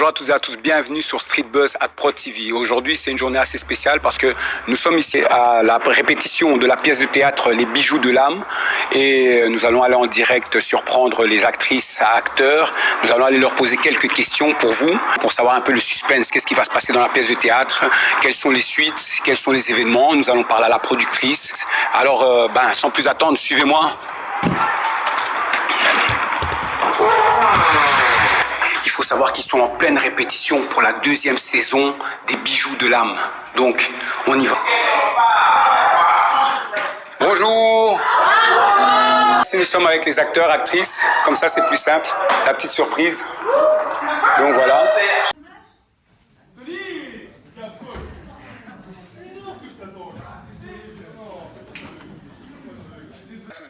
Bonjour à tous et à tous, bienvenue sur Street Buzz at Pro TV. Aujourd'hui, c'est une journée assez spéciale parce que nous sommes ici à la répétition de la pièce de théâtre Les Bijoux de l'âme et nous allons aller en direct surprendre les actrices et acteurs. Nous allons aller leur poser quelques questions pour vous, pour savoir un peu le suspense, qu'est-ce qui va se passer dans la pièce de théâtre, quelles sont les suites, quels sont les événements. Nous allons parler à la productrice. Alors, sans plus attendre, suivez-moi. Il faut savoir qu'ils sont en pleine répétition pour la deuxième saison des Bijoux de l'âme. Donc, on y va. Bonjour. Ici, nous sommes avec les acteurs, actrices. Comme ça, c'est plus simple. La petite surprise. Donc, voilà.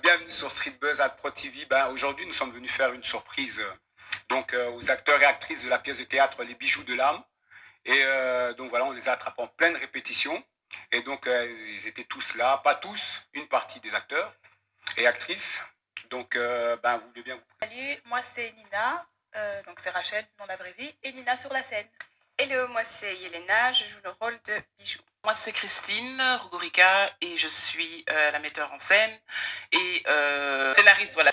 Bienvenue sur Street Buzz at Pro TV. Aujourd'hui, nous sommes venus faire une surprise aux acteurs et actrices de la pièce de théâtre Les Bijoux de l'âme. Et donc voilà, on les a attrapés en pleine répétition. Et donc, ils étaient tous là, pas tous, une partie des acteurs et actrices. Donc, vous voulez bien... Salut, moi c'est Nina, donc c'est Rachel dans la vraie vie, et Nina sur la scène. Hello, moi c'est Yelena, je joue le rôle de Bijoux. Moi c'est Christine Rugurika et je suis la metteur en scène et scénariste, voilà.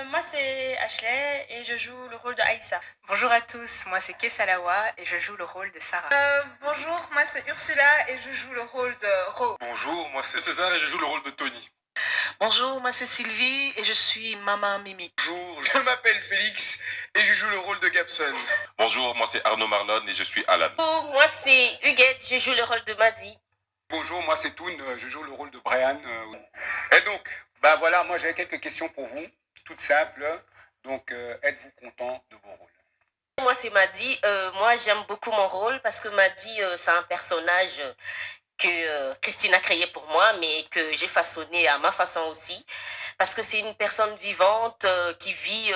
Moi c'est Ashley et je joue le rôle de Aïssa. Bonjour à tous, moi c'est Kessalawa et je joue le rôle de Sarah. Bonjour, moi c'est Ursula et je joue le rôle de Ro. Bonjour, moi c'est César et je joue le rôle de Tony. Bonjour, moi c'est Sylvie et je suis Maman Mimi. Bonjour, je m'appelle Félix et je joue le rôle de Gabson. Bonjour, moi c'est Arnaud Marlon et je suis Alan. Bonjour, moi c'est Huguette, je joue le rôle de Maddy. Bonjour, moi c'est Toon, je joue le rôle de Brian. Et donc, voilà, moi j'avais quelques questions pour vous, toutes simples. Donc, êtes-vous content de vos rôles? Moi c'est Maddy, moi j'aime beaucoup mon rôle parce que Maddy c'est un personnage que Christine a créé pour moi, mais que j'ai façonné à ma façon aussi, parce que c'est une personne vivante qui vit,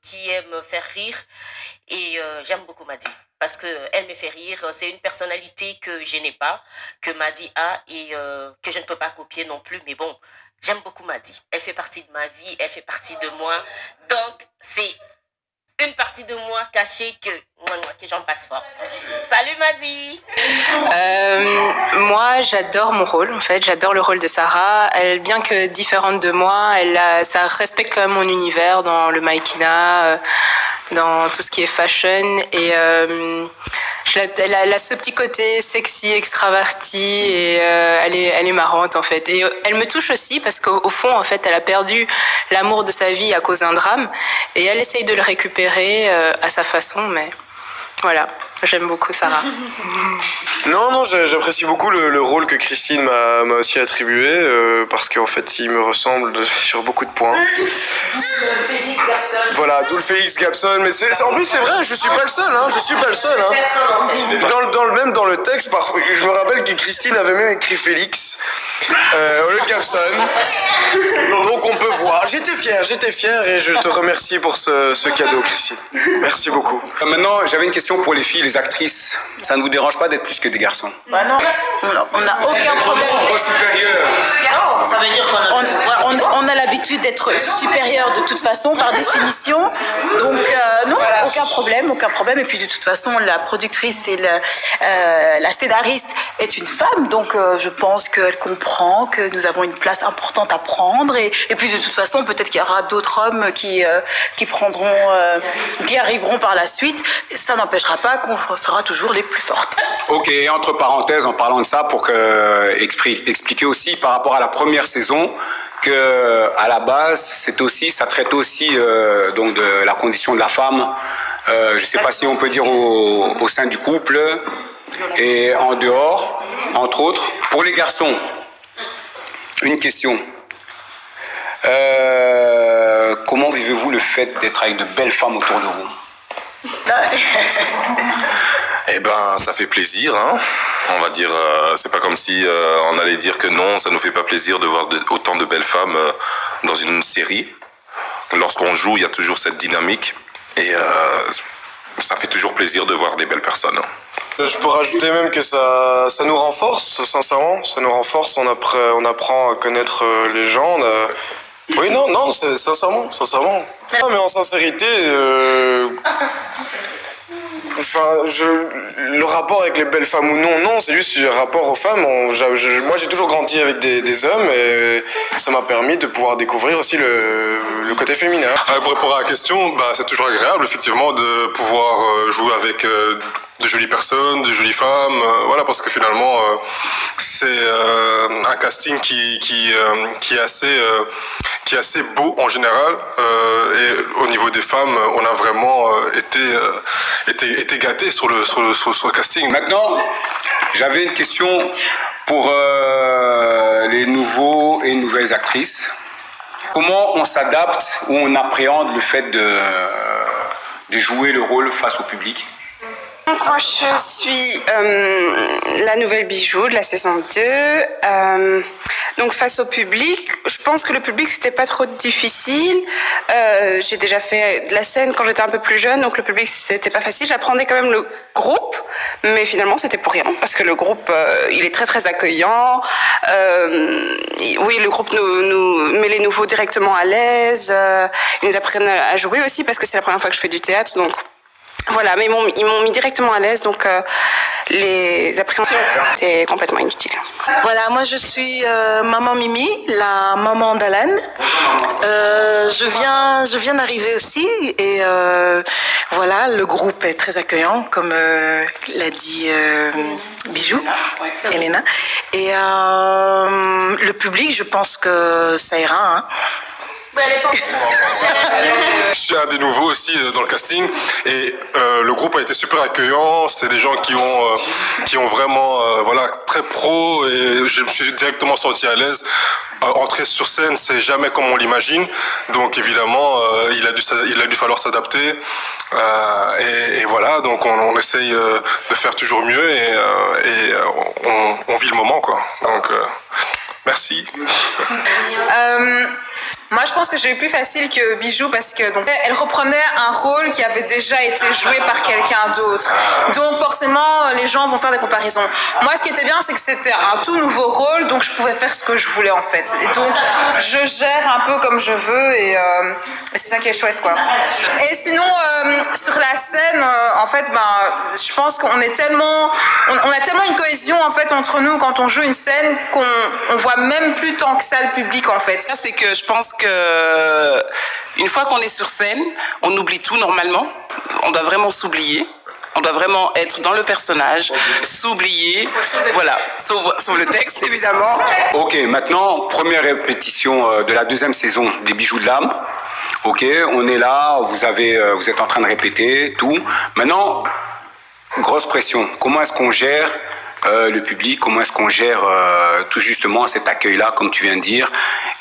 qui aime faire rire, et j'aime beaucoup Maddy, parce qu'elle me fait rire, c'est une personnalité que je n'ai pas, que Maddy a, et que je ne peux pas copier non plus, mais bon, j'aime beaucoup Maddy, elle fait partie de ma vie, elle fait partie de moi, donc c'est une partie de moi cachée que j'en passe fort. Salut Maddy. Moi j'adore mon rôle en fait, j'adore le rôle de Sarah. Elle, bien que différente de moi, ça respecte quand même mon univers dans le maïkina, dans tout ce qui est fashion et elle a ce petit côté sexy, extraverti et elle est marrante en fait. Et elle me touche aussi parce qu'au fond en fait elle a perdu l'amour de sa vie à cause d'un drame et elle essaye de le récupérer à sa façon, mais voilà, j'aime beaucoup Sarah. Non, j'apprécie beaucoup le rôle que Christine m'a aussi attribué parce qu'en fait il me ressemble sur beaucoup de points. Voilà, d'où le Félix Gabson, mais en plus c'est vrai, je suis pas le seul, je suis pas le seul. Dans le texte, parfois, je me rappelle que Christine avait même écrit Félix au lieu de Gabson. Donc on peut voir, j'étais fier et je te remercie pour ce cadeau Christine. Merci beaucoup. Maintenant, j'avais une question pour les filles, les actrices. Ça ne vous dérange pas d'être plus que des garçons? Bah non, on n'a aucun problème. Non, ça veut dire On a l'habitude d'être supérieur de toute façon, par définition. Donc non, aucun problème. Et puis de toute façon, la productrice et la scénariste est une femme, donc je pense qu'elle comprend que nous avons une place importante à prendre. Et puis de toute façon, peut-être qu'il y aura d'autres hommes qui arriveront par la suite. Ça n'empêchera pas qu'on sera toujours les plus fortes. Ok, et entre parenthèses, en parlant de ça, pour expliquer aussi par rapport à la première saison, que à la base, ça traite aussi donc de la condition de la femme. Je ne sais pas si on peut dire au sein du couple et en dehors, entre autres. Pour les garçons, une question. Comment vivez-vous le fait d'être avec de belles femmes autour de vous? Eh ben, ça fait plaisir, On va dire, c'est pas comme si on allait dire que non, ça nous fait pas plaisir de voir autant de belles femmes dans une série. Lorsqu'on joue, il y a toujours cette dynamique et ça fait toujours plaisir de voir des belles personnes. Je peux rajouter même que ça nous renforce, sincèrement. Ça nous renforce, on apprend à connaître les gens. Oui, non, c'est sincèrement. Non, mais en sincérité, le rapport avec les belles femmes ou non, c'est juste le rapport aux femmes. Moi, j'ai toujours grandi avec des hommes et ça m'a permis de pouvoir découvrir aussi le côté féminin. Pour répondre à la question, c'est toujours agréable, effectivement, de pouvoir jouer avec de jolies personnes, de jolies femmes, voilà, parce que finalement, c'est un casting qui est assez beau en général, et au niveau des femmes, on a vraiment été gâtés sur le casting. Maintenant, j'avais une question pour les nouveaux et nouvelles actrices. Comment on s'adapte ou on appréhende le fait de jouer le rôle face au public? Donc moi je suis la nouvelle Bijou de la saison 2. Donc face au public, je pense que le public c'était pas trop difficile. J'ai déjà fait de la scène quand j'étais un peu plus jeune, donc le public c'était pas facile. J'apprenais quand même le groupe, mais finalement c'était pour rien parce que le groupe il est très très accueillant. Oui, le groupe nous met les nouveaux directement à l'aise. Ils nous apprennent à jouer aussi parce que c'est la première fois que je fais du théâtre, donc. Voilà, mais ils m'ont mis directement à l'aise, donc les appréhensions étaient complètement inutiles. Voilà, moi je suis maman Mimi, la maman d'Alan. Je viens d'arriver aussi et voilà, le groupe est très accueillant, comme l'a dit Bijou, Elena. Et le public, je pense que ça ira, hein. Je suis un des nouveaux aussi dans le casting et le groupe a été super accueillant. C'est des gens qui ont vraiment très pro et je me suis directement senti à l'aise. Entrer sur scène, c'est jamais comme on l'imagine, donc évidemment il a dû falloir s'adapter et voilà, donc on essaye de faire toujours mieux et on vit le moment, quoi. Donc merci. Moi, je pense que j'ai eu plus facile que Bijou parce que donc elle reprenait un rôle qui avait déjà été joué par quelqu'un d'autre. Donc forcément, les gens vont faire des comparaisons. Moi, ce qui était bien, c'est que c'était un tout nouveau rôle, donc je pouvais faire ce que je voulais en fait. Et donc, je gère un peu comme je veux et c'est ça qui est chouette, quoi. Et sinon, sur la scène, en fait, je pense qu'on est tellement, on a tellement une cohésion en fait entre nous quand on joue une scène qu'on voit même plus tant que ça le public en fait. Ça, c'est que je pense que une fois qu'on est sur scène, on oublie tout normalement. On doit vraiment s'oublier. On doit vraiment être dans le personnage, s'oublier, voilà, sauf le texte évidemment. Ok, maintenant, première répétition de la deuxième saison des Bijoux de l'âme. Ok, on est là, vous êtes en train de répéter, tout. Maintenant, grosse pression. Comment est-ce qu'on gère le public, comment est-ce qu'on gère tout justement cet accueil-là, comme tu viens de dire,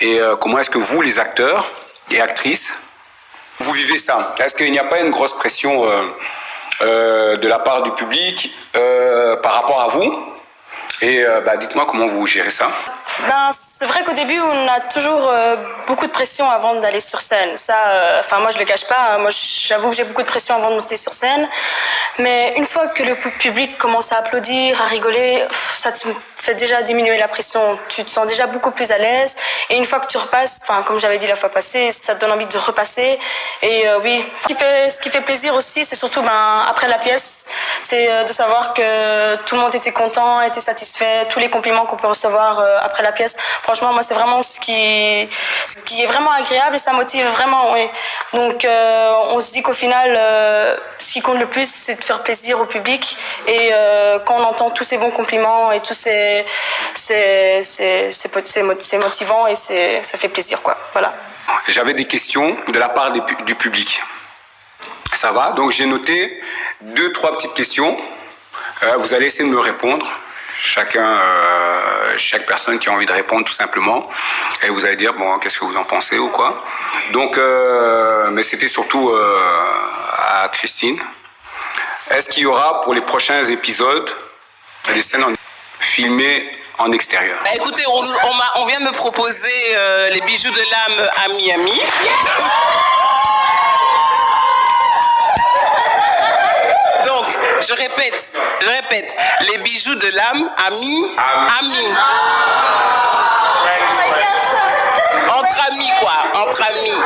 et comment est-ce que vous, les acteurs et actrices, vous vivez ça? Est-ce qu'il n'y a pas une grosse pression de la part du public par rapport à vous? Et dites-moi comment vous gérez ça. C'est vrai qu'au début, on a toujours beaucoup de pression avant d'aller sur scène. Ça, moi, je le cache pas. Moi, j'avoue que j'ai beaucoup de pression avant de monter sur scène. Mais une fois que le public commence à applaudir, à rigoler, ça te fait déjà diminuer la pression. Tu te sens déjà beaucoup plus à l'aise. Et une fois que tu repasses, comme j'avais dit la fois passée, ça te donne envie de repasser. Et oui, ce qui fait plaisir aussi, c'est surtout après la pièce, c'est de savoir que tout le monde était content, était satisfait, tous les compliments qu'on peut recevoir après la pièce. Franchement, moi, c'est vraiment ce qui est vraiment agréable et ça motive vraiment, oui. Donc, on se dit qu'au final, ce qui compte le plus, c'est de faire plaisir au public. Et quand on entend tous ces bons compliments et tous c'est motivant et ça fait plaisir, quoi. Voilà. J'avais des questions de la part du public. Ça va? Donc, j'ai noté 2-3 petites questions. Vous allez essayer de me répondre. Chaque personne qui a envie de répondre tout simplement, et vous allez dire qu'est-ce que vous en pensez ou quoi. Donc mais c'était surtout à Christine. Est-ce qu'il y aura pour les prochains épisodes des scènes filmées en extérieur? Écoutez, on vient de me proposer les Bijoux de l'âme à Miami. Donc, je répète, les Bijoux de l'âme à Miami. Entre amis, quoi, entre amis.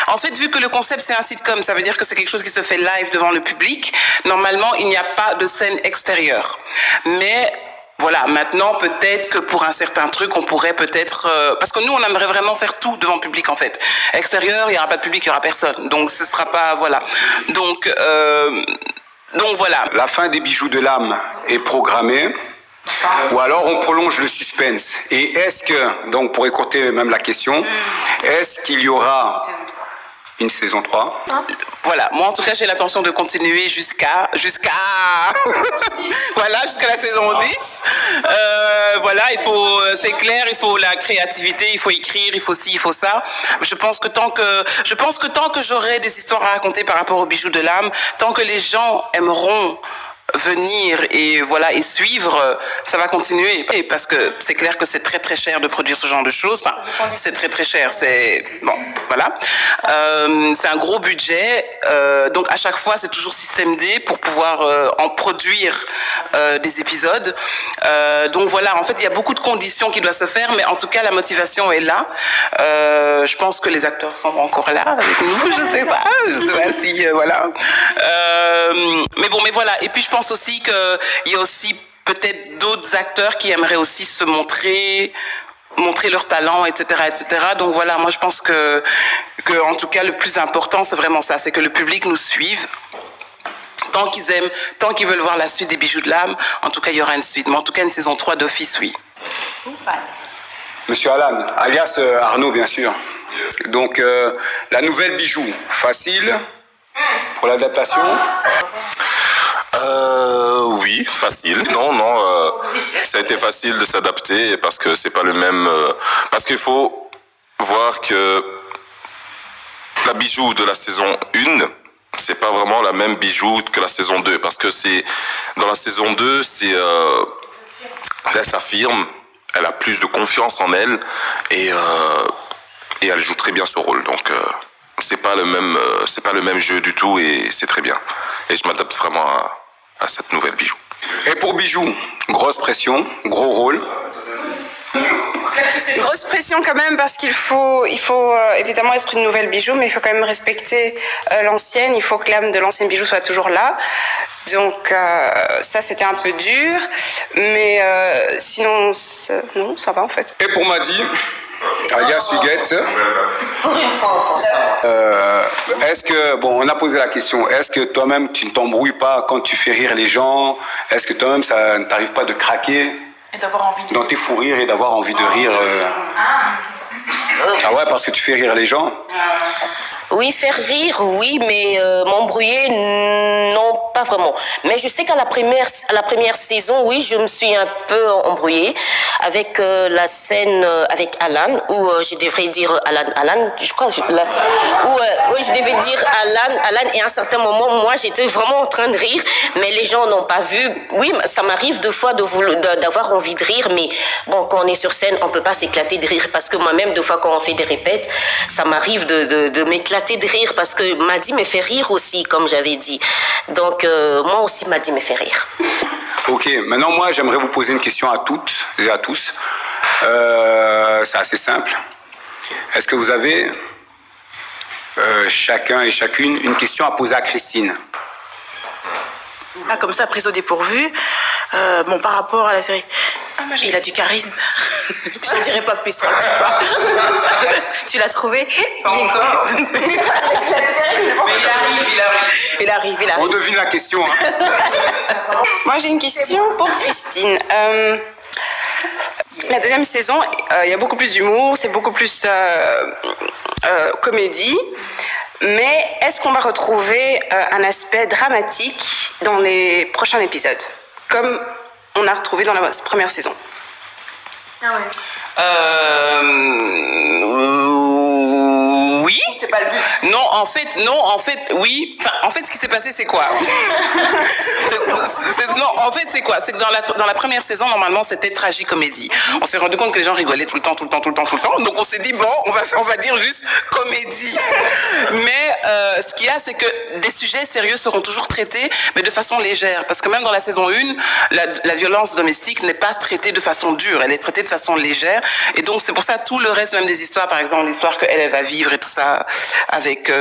En fait, vu que le concept c'est un sitcom, ça veut dire que c'est quelque chose qui se fait live devant le public. Normalement, il n'y a pas de scène extérieure. Mais voilà, maintenant peut-être que pour un certain truc, on pourrait peut-être... parce que nous, on aimerait vraiment faire tout devant le public en fait. Extérieur, il n'y aura pas de public, il n'y aura personne. Donc ce ne sera pas... Voilà. Donc voilà. La fin des bijoux de l'âme est programmée. Ou alors on prolonge le suspense. Et est-ce que, donc pour écourter même la question, est-ce qu'il y aura une saison 3? Voilà, moi en tout cas j'ai l'intention de continuer jusqu'à voilà, jusqu'à la saison 10. Voilà, c'est clair, il faut la créativité, il faut écrire, il faut ci, il faut ça. Je pense que tant que j'aurai des histoires à raconter par rapport aux bijoux de l'âme, tant que les gens aimeront venir et voilà et suivre, ça va continuer, parce que c'est clair que c'est très très cher de produire ce genre de choses. Enfin, c'est très très cher, c'est bon, voilà. C'est un gros budget, donc à chaque fois c'est toujours système D pour pouvoir en produire des épisodes. Donc voilà, en fait il y a beaucoup de conditions qui doivent se faire, mais en tout cas la motivation est là. Je pense que les acteurs sont encore là avec nous, je sais pas si voilà. Mais bon, mais voilà. Et puis je pense aussi qu'il y a aussi peut-être d'autres acteurs qui aimeraient aussi se montrer leur talent, etc., etc. Donc voilà, moi je pense que en tout cas le plus important c'est vraiment ça, c'est que le public nous suive. Tant qu'ils aiment, tant qu'ils veulent voir la suite des bijoux de l'âme, en tout cas il y aura une suite. Mais en tout cas une saison 3 d'office, oui. Monsieur Alan, alias Arnaud bien sûr. Donc la nouvelle bijou, facile pour l'adaptation? Oui, facile. Non, ça a été facile de s'adapter parce que c'est pas le même. Parce qu'il faut voir que la bijou de la saison 1, c'est pas vraiment la même bijou que la saison 2. Parce que dans la saison 2, elle s'affirme, elle a plus de confiance en elle et elle joue très bien ce rôle. Donc c'est pas le même jeu du tout et c'est très bien. Et je m'adapte vraiment à cette nouvelle bijou. Et pour Bijou, grosse pression, gros rôle. Grosse pression quand même parce qu'il faut évidemment être une nouvelle bijou, mais il faut quand même respecter l'ancienne. Il faut que l'âme de l'ancienne bijou soit toujours là. Donc ça c'était un peu dur, mais sinon non, ça va en fait. Et pour Madi, alias Huguette, est-ce que, bon, on a posé la question, est-ce que toi-même tu ne t'embrouilles pas quand tu fais rire les gens? Est-ce que toi-même ça ne t'arrive pas de craquer dans tes fous rires et d'avoir envie de rire Ah ouais, parce que tu fais rire les gens? Oui, faire rire, oui, mais m'embrouiller, non, pas vraiment. Mais je sais qu'à la première saison, oui, je me suis un peu embrouillée avec la scène avec Alan, où je devrais dire Alan, je crois, oui, je devais dire Alan, et à un certain moment, moi, j'étais vraiment en train de rire, mais les gens n'ont pas vu. Oui, ça m'arrive deux fois d'avoir envie de rire, mais bon, quand on est sur scène, on peut pas s'éclater de rire, parce que moi-même, deux fois, quand on fait des répètes, ça m'arrive de m'éclater de rire parce que Madi me fait rire aussi, comme j'avais dit. Donc, moi aussi, Madi me fait rire. Ok, maintenant, moi, j'aimerais vous poser une question à toutes et à tous. C'est assez simple. Est-ce que vous avez, chacun et chacune, une question à poser à Christine? Ah, comme ça, prise au dépourvu. Bon, par rapport à la série, il a du charisme. Je ne dirais pas plus, tu vois. Tu l'as trouvé? Il arrive. On devine la question. Hein. Moi, j'ai une question pour Christine. La deuxième saison, il y a beaucoup plus d'humour, c'est beaucoup plus comédie. Mais est-ce qu'on va retrouver un aspect dramatique dans les prochains épisodes, comme on a retrouvé dans la première saison? Ah ouais. Oui. C'est pas le but. Non, en fait, oui. Enfin, en fait, ce qui s'est passé, c'est quoi? Non, en fait, c'est quoi? C'est que dans la première saison, normalement, c'était tragicomédie. On s'est rendu compte que les gens rigolaient tout le temps. Donc, on s'est dit, bon, on va dire juste comédie. Mais ce qu'il y a, c'est que des sujets sérieux seront toujours traités, mais de façon légère. Parce que même dans la saison 1, la violence domestique n'est pas traitée de façon dure. Elle est traitée de façon légère. Et donc, c'est pour ça, tout le reste, même des histoires, par exemple, l'histoire qu'elle va vivre et tout ça, avec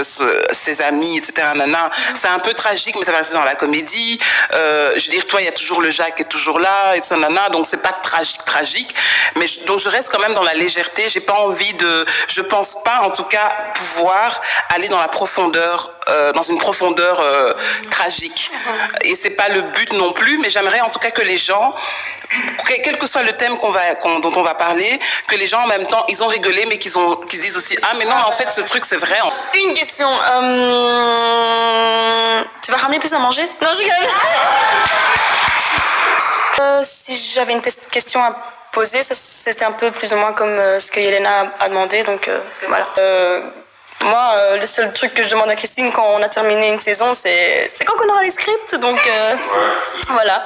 ses amis, etc. Nana. C'est un peu tragique, mais ça va rester dans la comédie. Je veux dire, toi, il y a toujours le Jacques qui est toujours là, et tout ça, nana. Donc c'est pas tragique. Mais donc je reste quand même dans la légèreté. J'ai pas envie je pense pas, en tout cas, pouvoir aller dans la profondeur, dans une profondeur tragique. Et c'est pas le but non plus, mais j'aimerais en tout cas que les gens, quel que soit le thème dont on va parler, que les gens en même temps, ils ont rigolé, mais qu'ils se disent aussi, ah mais non, en fait ce truc c'est vrai. Une question, tu vas ramener plus à manger? Non, je rigole. Si j'avais une question à poser, c'était un peu plus ou moins comme ce que Yelena a demandé, donc voilà. Moi, le seul truc que je demande à Christine quand on a terminé une saison, c'est quand qu'on aura les scripts, donc voilà.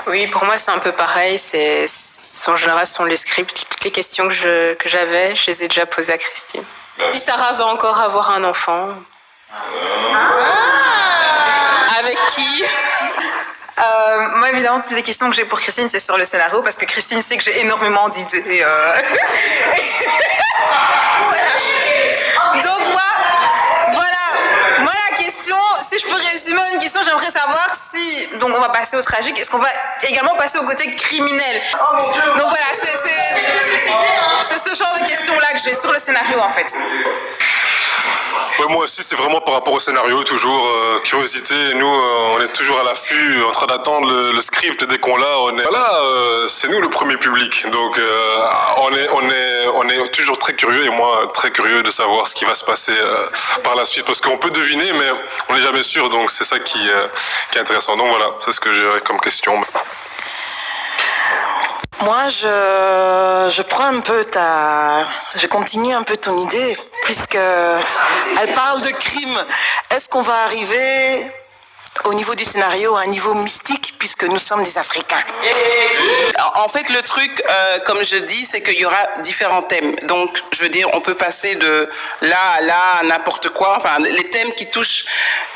Oui, pour moi c'est un peu pareil. En général, ce sont les scripts. Toutes les questions que j'avais, je les ai déjà posées à Christine. Si Sarah va encore avoir un enfant, avec qui? Moi, évidemment, toutes les questions que j'ai pour Christine, c'est sur le scénario, parce que Christine sait que j'ai énormément d'idées. Donc, moi, la question, si je peux résumer une question, j'aimerais savoir si, donc on va passer au tragique, est-ce qu'on va également passer au côté criminel? Donc voilà, c'est ce genre de questions-là que j'ai sur le scénario, en fait. Ouais, moi aussi, c'est vraiment par rapport au scénario, toujours curiosité. Nous, on est toujours à l'affût, en train d'attendre le script. Dès qu'on l'a, c'est nous le premier public. Donc, on est toujours très curieux, et moi, très curieux de savoir ce qui va se passer par la suite. Parce qu'on peut deviner, mais on n'est jamais sûr. Donc, c'est ça qui est intéressant. Donc, voilà, c'est ce que j'ai comme question. Moi, je prends un peu je continue un peu ton idée, puisque elle parle de crime. Est-ce qu'on va arriver au niveau du scénario à un niveau mystique, puisque nous sommes des Africains? En fait, le truc, comme je dis, c'est qu'il y aura différents thèmes. Donc, je veux dire, on peut passer de là à là, à n'importe quoi. Enfin, les thèmes qui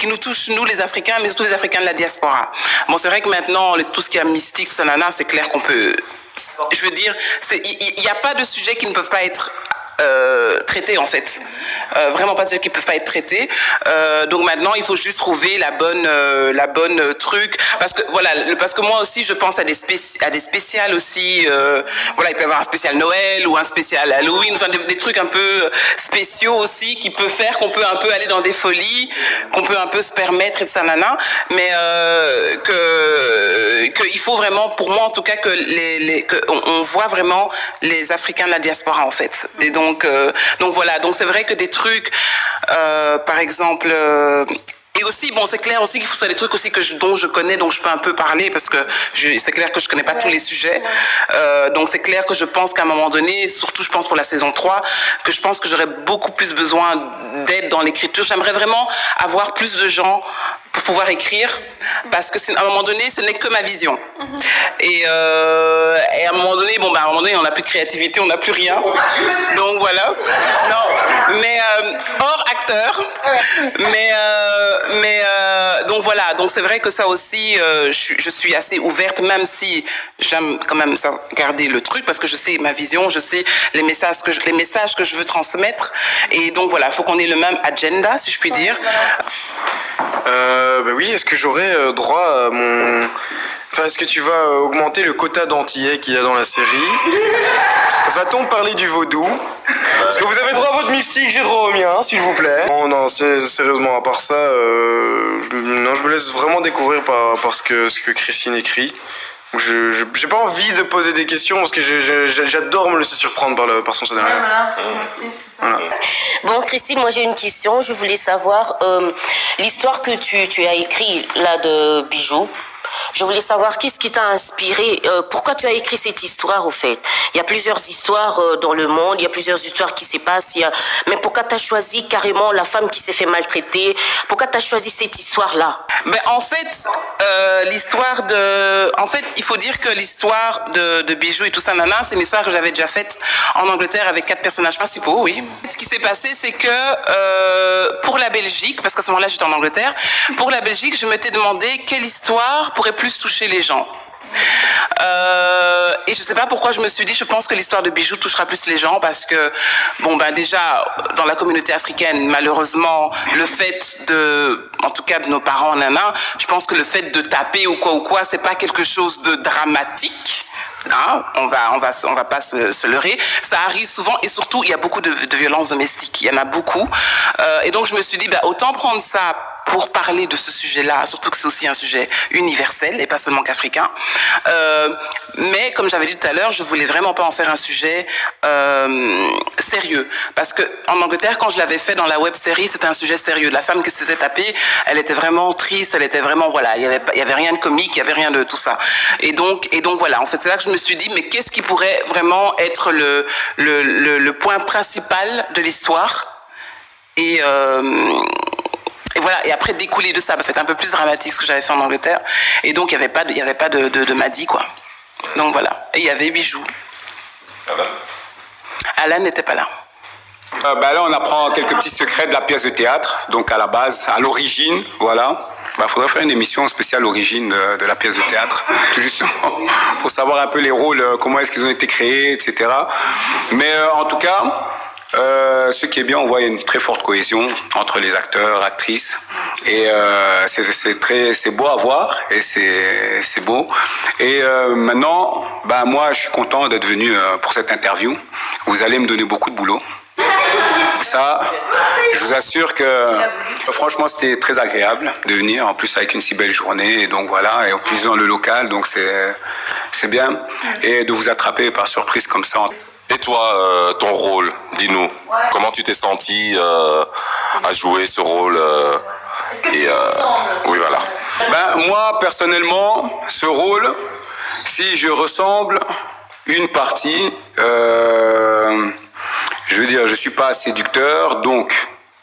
nous touchent, nous, les Africains, mais surtout les Africains de la diaspora. Bon, c'est vrai que maintenant, tout ce qui est mystique, nana, c'est clair qu'on peut... Je veux dire, il n'y a pas de sujets qui ne peuvent pas être traités, en fait. Vraiment pas de sujets qui ne peuvent pas être traités. Donc maintenant, il faut juste trouver la bonne truc. Parce que moi aussi, je pense à des spéciales aussi. Voilà, il peut y avoir un spécial Noël ou un spécial Halloween, enfin, des trucs un peu spéciaux aussi qui peut faire qu'on peut un peu aller dans des folies, qu'on peut un peu se permettre et de ça, nana. Mais il faut vraiment, pour moi en tout cas, on voit vraiment les Africains de la diaspora, en fait. Et donc voilà, donc c'est vrai que des trucs, par exemple, et aussi, bon, c'est clair aussi qu'il faut des trucs aussi dont je connais, dont je peux un peu parler, parce que c'est clair que je connais pas tous les sujets. Donc c'est clair que je pense qu'à un moment donné, surtout je pense pour la saison 3, que je pense que j'aurais beaucoup plus besoin d'aide dans l'écriture. J'aimerais vraiment avoir plus de gens pour pouvoir écrire, parce que à un moment donné, ce n'est que ma vision. Et à un moment donné, on n'a plus de créativité, on n'a plus rien. Donc voilà. Non, mais hors acteur. Donc voilà. Donc c'est vrai que ça aussi, je suis assez ouverte, même si j'aime quand même garder le truc, parce que je sais ma vision, je sais les messages que je veux transmettre. Et donc voilà, il faut qu'on ait le même agenda, si je puis dire. Oui, est-ce que j'aurais droit à mon... Enfin, est-ce que tu vas augmenter le quota d'antillais qu'il y a dans la série? Va-t-on parler du vaudou? Est-ce que vous avez droit à votre mystique? J'ai droit au mien, s'il vous plaît. Non, sérieusement, à part ça, je me laisse vraiment découvrir par ce que Christine écrit. J'ai pas envie de poser des questions parce que j'adore me laisser surprendre par son scénario. Voilà, moi aussi, c'est ça. Voilà. Bon, Christine, moi j'ai une question. Je voulais savoir l'histoire que tu as écrite là de Bijoux. Je voulais savoir qu'est-ce qui t'a inspiré, pourquoi tu as écrit cette histoire au fait. Il y a plusieurs histoires dans le monde, il y a plusieurs histoires qui se passent, mais pourquoi tu as choisi carrément la femme qui s'est fait maltraiter? Pourquoi tu as choisi cette histoire-là? En fait, il faut dire que l'histoire de Bijoux et tout ça, nana, c'est une histoire que j'avais déjà faite en Angleterre avec 4 personnages principaux, oui. Ce qui s'est passé, c'est que pour la Belgique, parce qu'à ce moment-là j'étais en Angleterre, pour la Belgique, je m'étais demandé quelle histoire pourrait plus toucher les gens. Et Et je sais pas pourquoi je me suis dit, je pense que l'histoire de Bijou touchera plus les gens parce que, bon, ben déjà, dans la communauté africaine, malheureusement, le fait en tout cas de nos parents, je pense que le fait de taper ou quoi, c'est pas quelque chose de dramatique. Hein, on va pas se leurrer. Ça arrive souvent et surtout il y a beaucoup de violences domestiques. Il y en a beaucoup. Et donc je me suis dit autant prendre ça pour parler de ce sujet-là, surtout que c'est aussi un sujet universel et pas seulement qu'africain. Mais comme j'avais dit tout à l'heure, je voulais vraiment pas en faire un sujet sérieux. Parce que en Angleterre, quand je l'avais fait dans la web série, c'était un sujet sérieux. La femme qui se faisait taper, elle était vraiment triste, elle était vraiment il y avait rien de comique, il y avait rien de tout ça. Et donc voilà. En fait, c'est là que je me suis dit, mais qu'est-ce qui pourrait vraiment être le point principal de l'histoire et voilà, et après découler de ça, parce que c'était un peu plus dramatique ce que j'avais fait en Angleterre, et donc il n'y avait pas de Maddy, quoi. Donc voilà, et il y avait Bijou. Alan n'était pas là. Là, on apprend quelques petits secrets de la pièce de théâtre, donc à la base, à l'origine, voilà. Faudrait faire une émission spéciale origine de la pièce de théâtre, tout justement, pour savoir un peu les rôles, comment est-ce qu'ils ont été créés, etc. Mais en tout cas, ce qui est bien, on voit une très forte cohésion entre les acteurs, actrices, et c'est beau à voir, et c'est beau. Et maintenant, moi, je suis content d'être venu pour cette interview. Vous allez me donner beaucoup de boulot. Ça, je vous assure que franchement c'était très agréable de venir, en plus avec une si belle journée, et donc voilà, et en plus dans le local, donc c'est bien, et de vous attraper par surprise comme ça. Et toi, ton rôle, dis-nous, comment tu t'es senti à jouer ce rôle oui, voilà. Moi personnellement, ce rôle, si je ressemble une partie, je veux dire, je suis pas séducteur, donc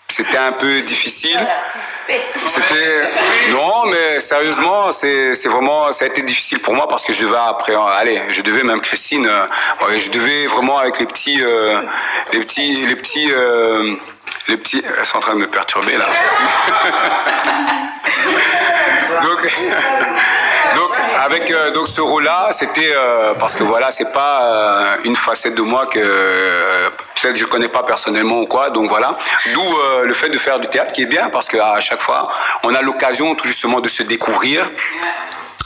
c'était un peu difficile. Non, mais sérieusement, c'est vraiment, ça a été difficile pour moi parce que je devais même Christine, je devais vraiment avec les petits, elles sont en train de me perturber là. Donc ce rôle-là, c'était parce que voilà, c'est pas une facette de moi que peut-être je connais pas personnellement ou quoi, donc voilà. D'où le fait de faire du théâtre qui est bien parce qu'à chaque fois, on a l'occasion tout justement de se découvrir.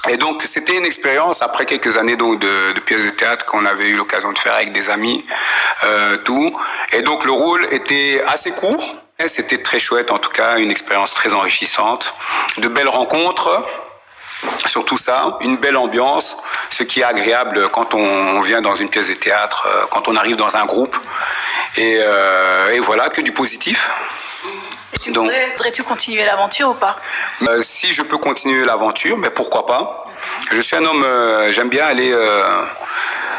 Et donc c'était une expérience après quelques années donc de pièces de théâtre qu'on avait eu l'occasion de faire avec des amis, tout. Et donc le rôle était assez court. C'était très chouette en tout cas, une expérience très enrichissante, de belles rencontres. Surtout ça, une belle ambiance, ce qui est agréable quand on vient dans une pièce de théâtre, quand on arrive dans un groupe. Et voilà, que du positif. Voudrais-tu continuer l'aventure ou pas? Si je peux continuer l'aventure, mais pourquoi pas. Je suis un homme, j'aime bien aller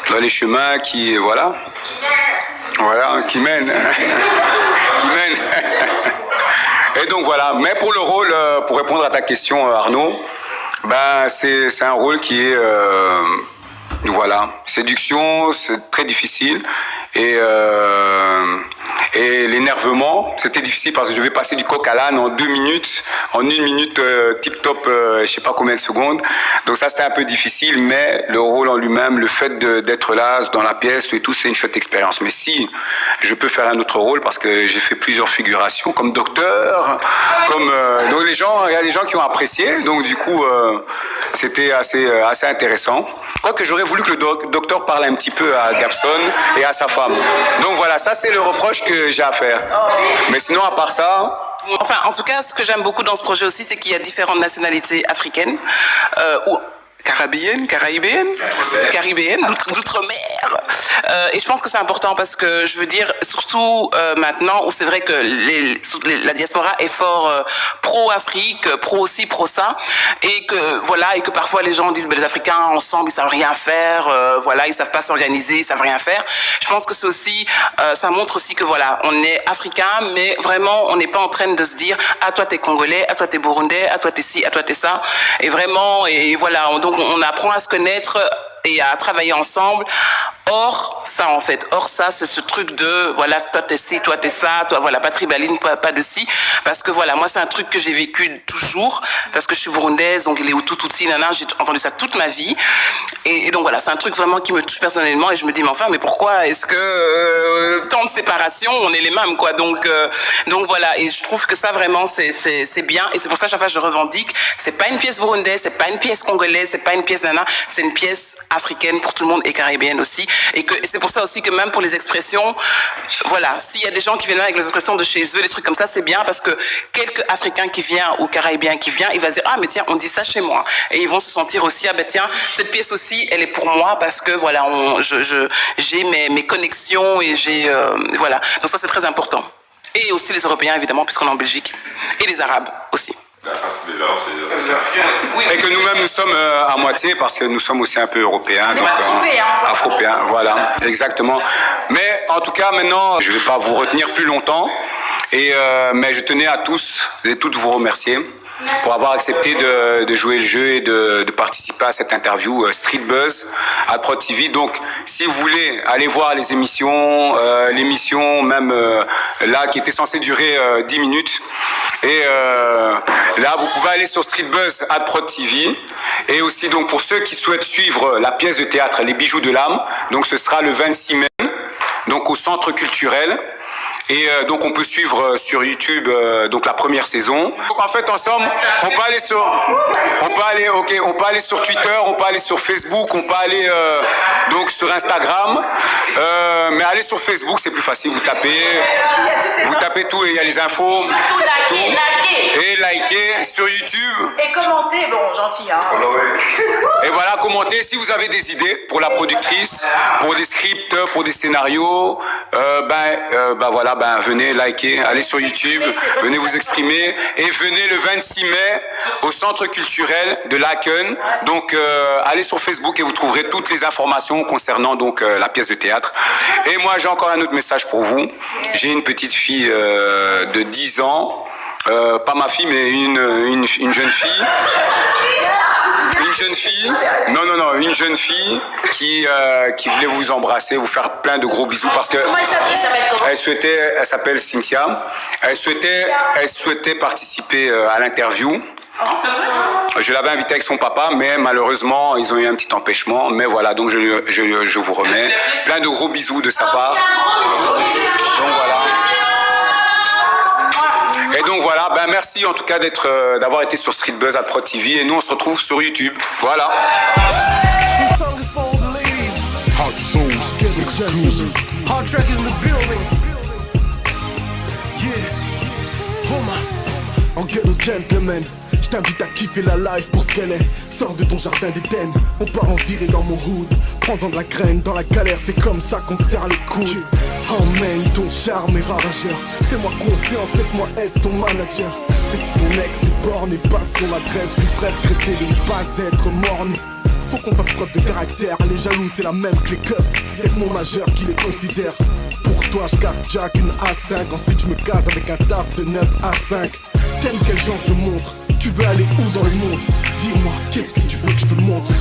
dans les chemins qui mènent. Qui mènent. Et donc voilà, mais pour le rôle, pour répondre à ta question Arnaud, c'est un rôle qui est séduction, c'est très difficile et l'énervement, c'était difficile parce que je vais passer du coq à l'âne en 2 minutes, en 1 minute tip top, je sais pas combien de secondes. Donc ça c'était un peu difficile, mais le rôle en lui-même, le fait d'être là dans la pièce et tout, c'est une chouette expérience. Mais si je peux faire un autre rôle parce que j'ai fait plusieurs figurations comme docteur, donc il y a des gens qui ont apprécié, donc du coup c'était assez intéressant. Quoique j'aurais voulu que le docteur parle un petit peu à Gabson et à sa femme. Donc voilà, ça c'est le reproche que j'ai à faire. Mais sinon, à part ça... Enfin, en tout cas, ce que j'aime beaucoup dans ce projet aussi, c'est qu'il y a différentes nationalités africaines, ou caribéennes, d'outre-mer. Et je pense que c'est important parce que, je veux dire, surtout maintenant où c'est vrai que la diaspora est fort pro-Afrique, pro-ci, pro-ça, et que parfois les gens disent, les Africains ensemble, ils savent rien faire, ils savent pas s'organiser, ils savent rien faire. Je pense que c'est aussi, ça montre aussi que voilà, on est Africains, mais vraiment, on n'est pas en train de se dire, ah, toi t'es Congolais, ah, toi t'es Burundais, ah, toi t'es ci, ah, toi t'es ça. Et vraiment, et voilà, donc on apprend à se connaître et à travailler ensemble Hors ça en fait, hors ça, c'est ce truc de voilà, toi t'es ci, toi t'es ça, toi voilà, pas tribalisme, pas de ci, parce que voilà, moi c'est un truc que j'ai vécu toujours, parce que je suis burundaise, donc les Hutus, Tutsis, nana, j'ai entendu ça toute ma vie, et donc voilà, c'est un truc vraiment qui me touche personnellement, et je me dis mais enfin, mais pourquoi est-ce que tant de séparation, on est les mêmes quoi, donc voilà, et je trouve que ça vraiment c'est bien, et c'est pour ça à chaque fois je revendique, c'est pas une pièce burundaise, c'est pas une pièce congolaise, c'est pas une pièce nana, c'est une pièce africaine pour tout le monde et caribéenne aussi. Et c'est pour ça aussi que même pour les expressions, voilà, s'il y a des gens qui viennent avec les expressions de chez eux, des trucs comme ça, c'est bien parce que quelques Africains qui viennent ou Caribéens qui viennent, ils vont se dire ah mais tiens, on dit ça chez moi, et ils vont se sentir aussi ah ben tiens, cette pièce aussi, elle est pour moi parce que voilà, j'ai mes connexions et j'ai voilà, donc ça c'est très important. Et aussi les Européens évidemment puisqu'on est en Belgique, et les Arabes aussi. Et que nous-mêmes, nous sommes à moitié parce que nous sommes aussi un peu européens. Donc, afropéens, voilà, exactement. Mais en tout cas, maintenant, je ne vais pas vous retenir plus longtemps. Mais je tenais à tous et toutes vous remercier pour avoir accepté de jouer le jeu et de participer à cette interview Street Buzz à Prod TV. Donc, si vous voulez aller voir les émissions, l'émission même là qui était censée durer 10 minutes, et là vous pouvez aller sur Street Buzz à Prod TV. Et aussi donc pour ceux qui souhaitent suivre la pièce de théâtre Les Bijoux de l'âme, donc ce sera le 26 mai, donc au Centre culturel. Et donc on peut suivre sur YouTube donc la première saison. Donc en fait ensemble, on peut aller sur Twitter, on peut aller sur Facebook, on peut aller donc sur Instagram. Mais aller sur Facebook, c'est plus facile, vous tapez tout et il y a les infos, tout. Et liker sur YouTube. Et commenter, bon, gentil hein. Et voilà, commentez si vous avez des idées pour la productrice, pour des scripts, pour des scénarios, voilà, venez liker, allez sur YouTube, venez vous exprimer et venez le 26 mai au Centre culturel de Laken. Donc allez sur Facebook et vous trouverez toutes les informations concernant donc la pièce de théâtre. Et moi j'ai encore un autre message pour vous. J'ai une petite fille de 10 ans. Pas ma fille, mais une jeune fille. Une jeune fille qui voulait vous embrasser, vous faire plein de gros bisous parce que elle s'appelle Cynthia. Elle souhaitait participer à l'interview. Je l'avais invitée avec son papa, mais malheureusement, ils ont eu un petit empêchement. Mais voilà, donc je vous remets plein de gros bisous de sa part. Donc voilà. Et donc voilà, merci en tout cas d'avoir été sur Street Buzz à Prod TV et nous on se retrouve sur YouTube. Voilà. Je t'invite à kiffer la life pour ce qu'elle est. Sors de ton jardin d'Éden, on part en virée dans mon hood. Prends-en de la graine, dans la galère, c'est comme ça qu'on serre les coudes. Emmène ton charme et ravageur. Fais-moi confiance, laisse-moi être ton manager. Et si ton ex est borné, passe son adresse. Je lui ferai regretter de ne pas être morné. Faut qu'on fasse preuve de caractère. Les jaloux, c'est la même que les keufs. Y'a que mon majeur qui les considère. Pour toi, je garde Jack une A5. Ensuite, je me case avec un taf de 9 à 5. T'aimes quel genre de montre? Tu veux aller où dans le monde? Dis-moi, qu'est-ce que tu veux que je te montre?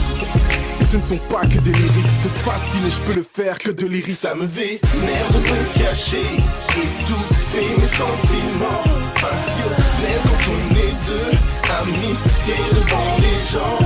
Et ce ne sont pas que des lyrics, c'est facile et je peux le faire que de l'iris. Ça me vénère de me cacher, étouffer mes sentiments passionnels quand on est deux, amitié devant les gens.